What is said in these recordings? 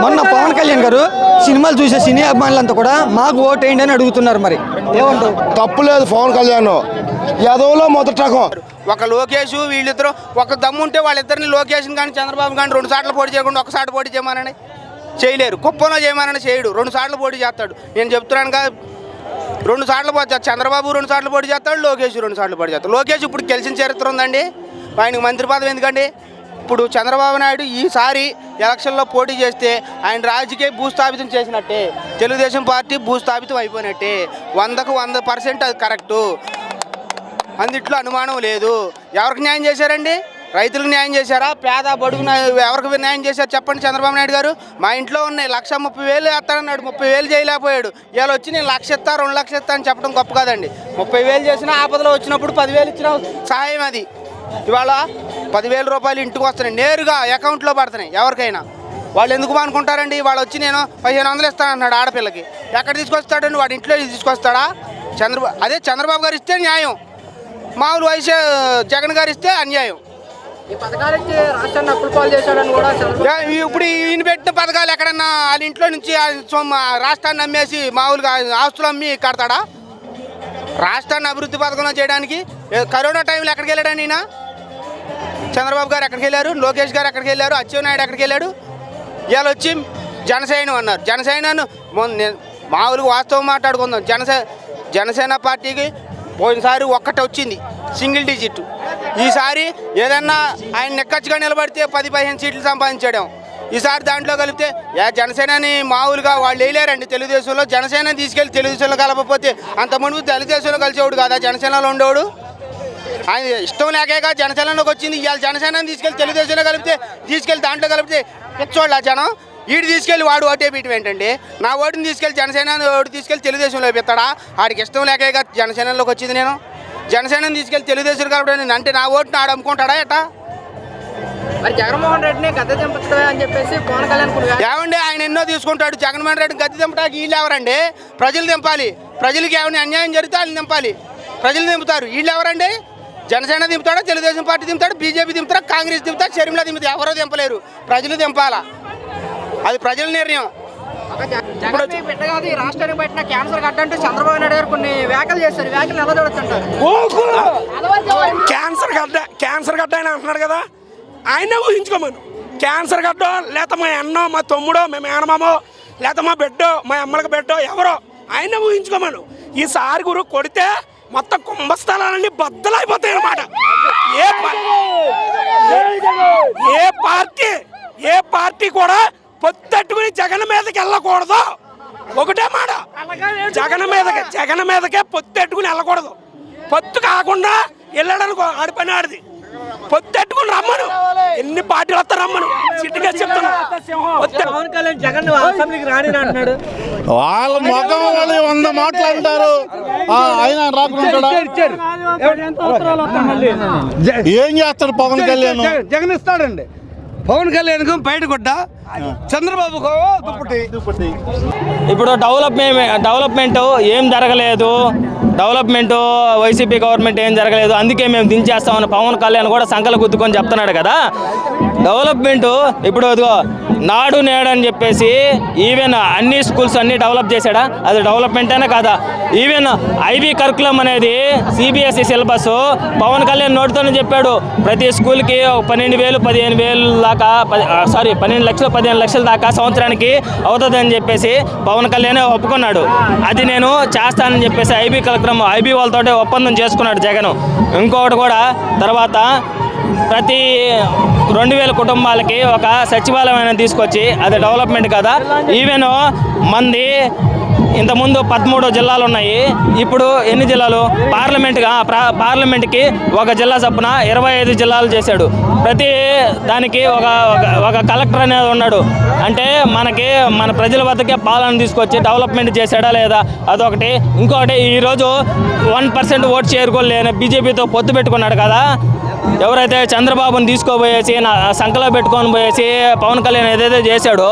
మొన్న పవన్ కళ్యాణ్ గారు సినిమాలు చూసే సినీ అభిమానులంతా కూడా మాకు ఓటు వేయండి అని అడుగుతున్నారు. మరి ఏమంటారు? తప్పు లేదు. పవన్ కళ్యాణ్ యాదవ్లో మొదటి రకం. ఒక లోకేష్ వీళ్ళిద్దరు ఒక దమ్ము ఉంటే వాళ్ళిద్దరిని లోకేష్ కానీ చంద్రబాబు కానీ 2 సార్లు పోటీ చేయకుండా ఒకసారి పోటీ చేయమనండి, చేయలేరు. కుప్పంలో చేయమని చేయడు, 2 సార్లు పోటీ చేస్తాడు. నేను చెప్తున్నాను కదా, 2 సార్లు పోటీ చేస్తాడు చంద్రబాబు, 2 సార్లు పోటీ చేస్తాడు, లోకేష్ 2 సార్లు పోటీ చేస్తాడు. లోకేష్ ఇప్పుడు గెలిచిన చరిత్ర ఉందండి, ఆయనకు మంత్రి పదవి ఎందుకండి? ఇప్పుడు చంద్రబాబు నాయుడు ఈసారి ఎలక్షన్లో పోటీ చేస్తే ఆయన రాజకీయ భూస్థాపితం చేసినట్టే, తెలుగుదేశం పార్టీ భూస్థాపితం అయిపోయినట్టే. 100కు 100% అది కరెక్టు, అందుట్లో అనుమానం లేదు. ఎవరికి న్యాయం చేశారండి? రైతులకు న్యాయం చేశారా? పేద బడుగు ఎవరికి న్యాయం చేశారు చెప్పండి? చంద్రబాబు నాయుడు గారు మా ఇంట్లో ఉన్నాయి 1,30,000 వేస్తాడన్నాడు, 30,000 చేయలేకపోయాడు. ఇవాళ వచ్చి నేను 1,00,000 ఇస్తా 2,00,000 ఇస్తా అని చెప్పడం గొప్ప కాదండి. 30,000 చేసినా ఆపదలో వచ్చినప్పుడు 10,000 ఇచ్చిన సహాయం అది. ఇవాళ 10,000 రూపాయలు ఇంటికి వస్తున్నాయి, నేరుగా అకౌంట్లో పడుతున్నాయి ఎవరికైనా. వాళ్ళు ఎందుకు అనుకుంటారండి? వాళ్ళు వచ్చి నేను 1,500 ఇస్తానన్నాడు ఆడపిల్లకి, ఎక్కడ తీసుకొస్తాడండి? వాడి ఇంట్లో తీసుకొస్తాడా? అదే చంద్రబాబు గారు ఇస్తే న్యాయం, మామూలు వయసు జగన్ గారు ఇస్తే అన్యాయం. ఇప్పుడు ఈయన పెట్టిన పథకాలు ఎక్కడన్నా వాళ్ళ ఇంట్లో నుంచి రాష్ట్రాన్ని అమ్మేసి మామూలుగా ఆస్తులు అమ్మి కడతాడా? రాష్ట్రాన్ని అభివృద్ధి పథకంలో చేయడానికి కరోనా టైంలో ఎక్కడికి వెళ్ళాడని ఈయన? చంద్రబాబు గారు ఎక్కడికి వెళ్ళారు? లోకేష్ గారు ఎక్కడికి వెళ్ళారు? అచ్చెన్నాయుడు ఎక్కడికి వెళ్ళాడు? ఇవాళ వచ్చి జనసేన అన్నారు. జనసేనను మామూలుగా వాస్తవం మాట్లాడుకుందాం. జనసేన పార్టీకి పోయినసారి ఒక్కటే వచ్చింది, సింగిల్ డిజిట్. ఈసారి ఏదన్నా ఆయన నెక్కచ్చుగా నిలబడితే 10-15 సీట్లు సంపాదించడం. ఈసారి దాంట్లో కలిపితే జనసేనని మామూలుగా వాళ్ళు వేయలేరండి తెలుగుదేశంలో. జనసేన తీసుకెళ్ళి తెలుగుదేశంలో కలపకపోతే అంత మునుపు తెలుగుదేశంలో కలిసేవాడు కాదా జనసేనలో ఉండేవాడు? ఆయన ఇష్టం లేకేగా జనసేనలోకి వచ్చింది. ఇవాళ జనసేనని తీసుకెళ్ళి తెలుగుదేశంలో తీసుకెళ్ళి దాంట్లో కలిపితే పెచ్చోళ్ళు ఆ జనం. వీడు తీసుకెళ్ళి వాడు ఓటే పీయటం ఏంటండి? నా ఓటుని తీసుకెళ్ళి జనసేన ఓటు తీసుకెళ్ళి తెలుగుదేశంలో పెడతాడా? వాడికి ఇష్టం లేకేగా జనసేనలోకి వచ్చింది. నేను జనసేనని తీసుకెళ్ళి తెలుగుదేశం కాబట్టి అంటే నా ఓటుని ఆడు అమ్ముకుంటాడా ఎట్టా? మరి జగన్మోహన్ రెడ్డిని గద్దె దింపుతాడు అని చెప్పేసి పవన్ కళ్యాణ్ ఏమండి ఆయన ఎన్నో తీసుకుంటాడు. జగన్మోహన్ రెడ్డిని గద్దె దింపడానికి వీళ్ళు ఎవరండి? ప్రజలు దింపాలి. ప్రజలకి ఏమైనా అన్యాయం జరిగితే వాళ్ళు దింపాలి. ప్రజలు దింపుతారు. వీళ్ళు ఎవరండి? జనసేన దింపుతాడా, తెలుగుదేశం పార్టీ దింపుతాడు, బీజేపీ దింపుతాడు, కాంగ్రెస్ దింపుతాడు, షర్మిల దింపుతాడు. ఎవరో దింపలేరు, ప్రజలు దింపాలా. అది ప్రజల నిర్ణయం. రాష్ట్రానికి పెట్టిన క్యాన్సర్ గడ్డ అంటూ చంద్రబాబు నాయుడు గారు కొన్ని వ్యాఖ్యలు చేశారు. వ్యాఖ్యలు ఎలా చూడొచ్చుంటారు? క్యాన్సర్ గడ్డ ఆయన అంటున్నాడు కదా, ఆయన ఊహించుకోమను. క్యాన్సర్ గడ్డో లేకపోతే మా అన్నో మా తమ్ముడో మా మేనమామో లేకపోతే మా బిడ్డో మా అమ్మలకి బిడ్డో ఎవరో ఆయన ఊహించుకోమను. ఈసారి గురు కొడితే మొత్తం కుంభస్థలాలన్నీ బద్దలైపోతాయి అన్నమాట. ఏ పార్టీ కూడా పొత్తట్టుకుని జగన్ మీదకి వెళ్ళకూడదు. ఒకటే మాట, జగన్ మీదకే పొత్తట్టుకుని వెళ్ళకూడదు. పొత్తు కాకుండా వెళ్ళడానికి ఆడి పని ఆడిది. పొత్తట్టుకుని రమ్మను, ఎన్ని పార్టీలు వస్తా రమ్మను. సిట్టిగా చెప్తాను, వాళ్ళ మొఖం వాళ్ళు 100 మాట్లాడతారు. ఆయన రాకుండా ఏం చేస్తాడు పవన్ కళ్యాణ్? జగన్ ఇస్తాడండి. పవన్ కళ్యాణ్ బయట కొట్ట, చంద్రబాబు దుప్పటి. ఇప్పుడు డెవలప్మెంట్ ఏం జరగలేదు. డెవలప్మెంట్ వైసీపీ గవర్నమెంట్ ఏం జరగలేదు, అందుకే మేము దించేస్తామని పవన్ కళ్యాణ్ కూడా సంకలు గుద్దుకొని చెప్తున్నాడు కదా. డెవలప్మెంట్ ఇప్పుడు నాడు నేడు అని చెప్పేసి ఈవెన్ అన్ని స్కూల్స్ అన్నీ డెవలప్ చేశాడా? అది డెవలప్మెంట్ అయినా కాదా? ఈవెన్ ఐబీ కరికులం అనేది సిబిఎస్ఈ సిలబస్ పవన్ కళ్యాణ్ నోటితోనే చెప్పాడు. ప్రతి స్కూల్కి 12,000 15,000 దాకా 12 లక్షలు 15 లక్షల దాకా సంవత్సరానికి అవుతుందని చెప్పేసి పవన్ కళ్యాణ్ ఒప్పుకున్నాడు. అది నేను చేస్తానని చెప్పేసి ఐబీ వాళ్ళతో ఒప్పందం చేసుకున్నాడు జగన్. ఇంకొకటి కూడా తర్వాత ప్రతి 2,000 కుటుంబాలకి ఒక సచివాలయం తీసుకొచ్చి, అది డెవలప్మెంట్ కదా. ఈవెన్ మంది ఇంతకుముందు 13 జిల్లాలు ఉన్నాయి, ఇప్పుడు ఎన్ని జిల్లాలు? పార్లమెంట్కి ఒక జిల్లా చొప్పున 25 జిల్లాలు చేశాడు. ప్రతి దానికి ఒక కలెక్టర్ అనేది ఉన్నాడు. అంటే మన ప్రజల వద్దకే పాలన తీసుకొచ్చి డెవలప్మెంట్ చేశాడా లేదా అదొకటి. ఇంకొకటి, ఈరోజు 1% ఓటు చేరుకోలేని బీజేపీతో పొత్తు పెట్టుకున్నాడు కదా. ఎవరైతే చంద్రబాబుని తీసుకోబోయేసి సంకలో పెట్టుకొని పోయేసి పవన్ కళ్యాణ్ ఏదైతే చేశాడో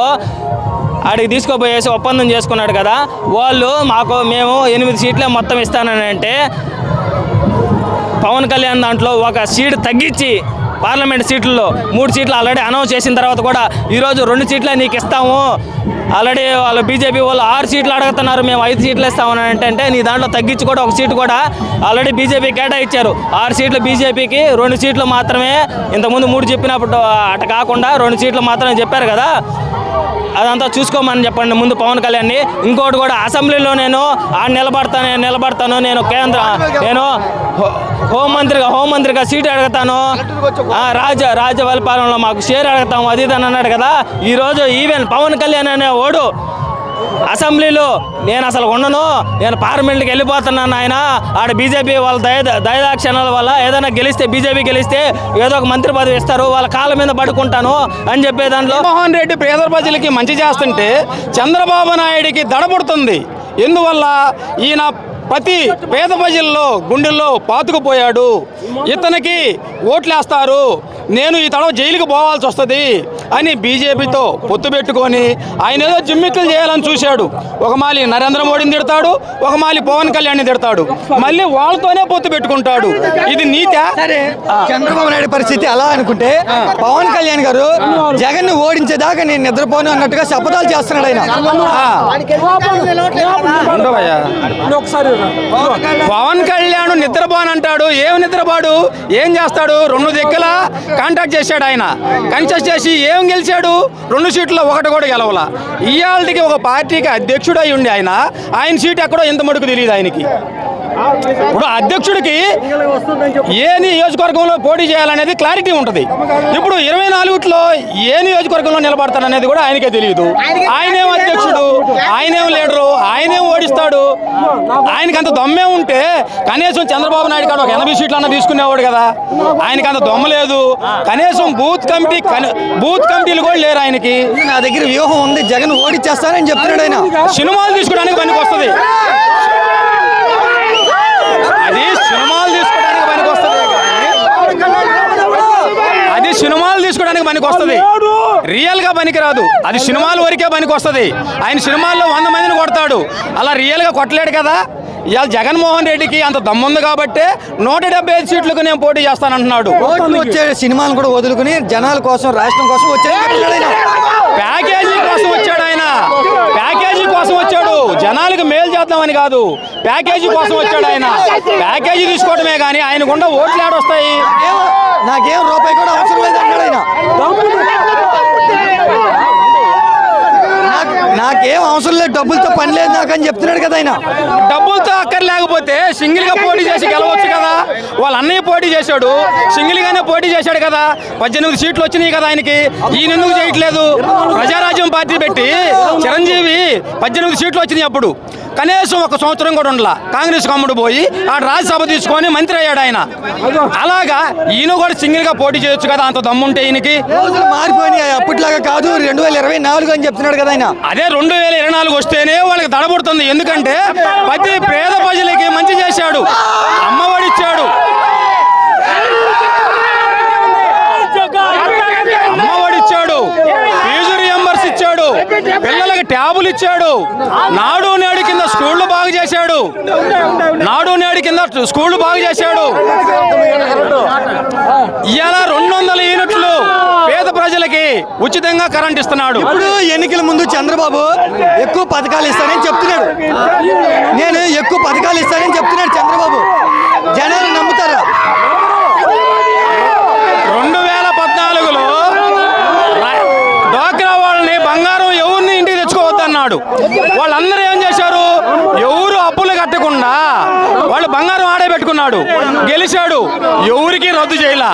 ఆడికి తీసుకోబోయేసి ఒప్పందం చేసుకున్నాడు కదా. వాళ్ళు మేము 8 సీట్లే మొత్తం ఇస్తానని అంటే పవన్ కళ్యాణ్ దాంట్లో ఒక సీట్ తగ్గించి పార్లమెంట్ సీట్లలో 3 సీట్లు ఆల్రెడీ అనౌన్స్ చేసిన తర్వాత కూడా ఈరోజు 2 సీట్లే నీకు ఇస్తాము, ఆల్రెడీ వాళ్ళు బీజేపీ వాళ్ళు 6 సీట్లు అడుగుతున్నారు, మేము 5 సీట్లు ఇస్తామని అంటే నీ దాంట్లో తగ్గించి కూడా 1 సీటు కూడా ఆల్రెడీ బీజేపీ కేటాయించారు. 6 సీట్లు బీజేపీకి, 2 సీట్లు మాత్రమే ఇంతకుముందు 3 చెప్పినప్పుడు అట కాకుండా 2 సీట్లు మాత్రమే చెప్పారు కదా. అదంతా చూసుకోమని చెప్పండి ముందు పవన్ కళ్యాణ్ని. ఇంకోటి కూడా అసెంబ్లీలో నేను నిలబడతాను, నేను హోంమంత్రిగా సీటు అడుగుతాను, రాజ్యవల్పాలనలో మాకు షేర్ అడుగుతాము అది ఇది అని అన్నాడు కదా. ఈరోజు ఈవెన్ పవన్ కళ్యాణ్ అనే ఓడు అసెంబ్లీలో నేను అసలు ఉండను, నేను పార్లమెంట్కి వెళ్ళిపోతున్నాను, ఆయన ఆడ బీజేపీ వాళ్ళ దయదాక్షణాల వల్ల ఏదైనా గెలిస్తే బీజేపీ గెలిస్తే ఏదో ఒక మంత్రి పదవి ఇస్తారు, వాళ్ళ కాళ్ళ మీద పడుకుంటాను అని చెప్పే దాంట్లో జగన్మోహన్ రెడ్డి పేద ప్రజలకి మంచి చేస్తుంటే చంద్రబాబు నాయుడికి దడబడుతుంది. ఎందువల్ల ఈయన ప్రతి పేద ప్రజల్లో గుండెల్లో పాతుకుపోయాడు. ఇతనికి ఓట్లేస్తారు, నేను ఈ తడవ జైలుకి పోవాల్సి వస్తుంది అని బీజేపీతో పొత్తు పెట్టుకొని ఆయన ఏదో జిమ్మిక్కులు చేయాలని చూశాడు. ఒక మాలి నరేంద్ర మోడీని తిడతాడు, ఒక మాలి పవన్ కళ్యాణ్ని తిడతాడు, మళ్ళీ వాళ్ళతోనే పొత్తు పెట్టుకుంటాడు. ఇది నీతా? చంద్రబాబు నాయుడు పరిస్థితి అలా అనుకుంటే పవన్ కళ్యాణ్ గారు జగన్ ఓడించేదాకా నేను నిద్రపోను అన్నట్టుగా శపథాలు చేస్తున్నాడు ఆయన. పవన్ కళ్యాణ్ నిద్రపోనంటాడు. ఏం నిద్రపోడు, ఏం చేస్తాడు? 2 దిక్కుల కాంటాక్ట్ చేశాడు ఆయన, కన్సెస్ట్ చేసి ఏం గెలిచాడు? 2 సీట్లలో 1 కూడా గెలవలా. ఇవాళకి ఒక పార్టీకి అధ్యక్షుడు అయి ఉండి ఆయన సీట్ ఎక్కడో ఇంత మటుకు తెలియదు ఆయనకి. ఇప్పుడు అధ్యక్షుడికి ఏ నియోజకవర్గంలో పోటీ చేయాలనేది క్లారిటీ ఉంటుంది. ఇప్పుడు 24లో ఏ నియోజకవర్గంలో నిలబడతాననేది కూడా ఆయనకే తెలియదు. ఆయనేం అధ్యక్షుడు, ఆయనేం లీడరు, ఆయనేం ఓడిస్తాడు? ఆయనకి అంత దమ్మే ఉంటే కనీసం చంద్రబాబు నాయుడు కాదు ఒక 80 సీట్లు అన్న తీసుకునేవాడు కదా. ఆయనకి అంత దమ్ము లేదు. కనీసం బూత్ కమిటీలు కూడా లేరు ఆయనకి. నా దగ్గర వ్యూహం ఉంది, జగన్ ఓడిచ్చేస్తానని చెప్తున్నాడు ఆయన. సినిమాలు తీసుకోవడానికి పనికి వస్తుంది, అది సినిమాలు తీసుకోవడానికి పనికి వస్తుంది, అది సినిమాలు తీసుకోవడానికి పనికి వస్తుంది, రియల్గా పనికిరాదు. అది సినిమాల వరకే పనికి వస్తుంది. ఆయన సినిమాల్లో 100 మందిని కొడతాడు, అలా రియల్గా కొట్టలేడు కదా. ఇవాళ జగన్మోహన్ రెడ్డికి అంత దమ్ముంది కాబట్టి 175 సీట్లకు నేను పోటీ చేస్తానంటున్నాడు. వచ్చే సినిమాలను కూడా వదులుకుని జనాల కోసం, రాష్ట్రం కోసం వచ్చాడు. ప్యాకేజీ కోసం వచ్చాడు ఆయన, ప్యాకేజీ కోసం వచ్చాడు. జనాలకు మేలు చేద్దామని కాదు, ప్యాకేజీ కోసం వచ్చాడు ఆయన. ప్యాకేజీ తీసుకోవడమే కానీ ఆయనకుండా ఓట్లు ఏడొస్తాయి? నాకేం రూపాయి కూడా అవసరం లేదు అన్నాడు ఆయన. నాకేం అవసరం లేదు, డబ్బులతో పని లేదు నాకు అని చెప్తున్నాడు కదా ఆయన. డబ్బులతో అక్కర్లేకపోతే సింగిల్గా పోటీ చేసి గెలవచ్చు కదా. వాళ్ళ అన్నయ్య పోటీ చేశాడు, సింగిల్గానే పోటీ చేశాడు కదా. 18 సీట్లు వచ్చినాయి కదా ఆయనకి. ఈయన ఎందుకు చేయట్లేదు? ప్రజారాజ్యం పార్టీ పెట్టి చిరంజీవి 18 సీట్లు వచ్చినాయి. అప్పుడు కనీసం 1 సంవత్సరం కూడా ఉండలా. కాంగ్రెస్ కమ్ముడు పోయి ఆ రాజ్యసభ తీసుకొని మంత్రి అయ్యాడు ఆయన. అలాగా ఈయన కూడా సింగిల్గా పోటీ చేయొచ్చు కదా, అంత దమ్ముంటే ఈయనకి. రోజులు మారిపోయినాయి, అప్పట్లాగా కాదు 2024 అని చెప్తున్నాడు కదా ఆయన. అదే 2024 వస్తేనే వాళ్ళకి దడబడుతుంది. ఎందుకంటే ప్రతి పేద ప్రజలకి మంచి చేశాడు, అమ్మఒడి ఇచ్చాడు, ఫీజు రియంబర్స్ ఇచ్చాడు, పిల్లలకి ట్యాబులు ఇచ్చాడు, నాడు నేడు కింద స్కూళ్ళు బాగు చేశాడు, ఇవాళ 200 యూనిట్లు పేద ప్రజలకి ఉచితంగా కరెంట్ ఇస్తున్నాడు. ఇప్పుడు ఎన్నికల ముందు చంద్రబాబు ఎక్కువ పథకాలు ఇస్తానని చెప్తున్నాడు. నేను ఎక్కువ పథకాలు ఇస్తానని చెప్తున్నాడు చంద్రబాబు. జనాలు నమ్ముతారా? 2014లో డ్వాక్రా వాళ్ళని బంగారం ఎవరిని ఇంటికి తెచ్చుకోవద్దన్నాడు. వాళ్ళందరూ ఏం చేశారు? ఎవరు అప్పులు కట్టకుండా వాళ్ళు బంగారం ఆడే పెట్టుకున్నాడు, గెలిచాడు. ఎవరికి రద్దు చేయలా.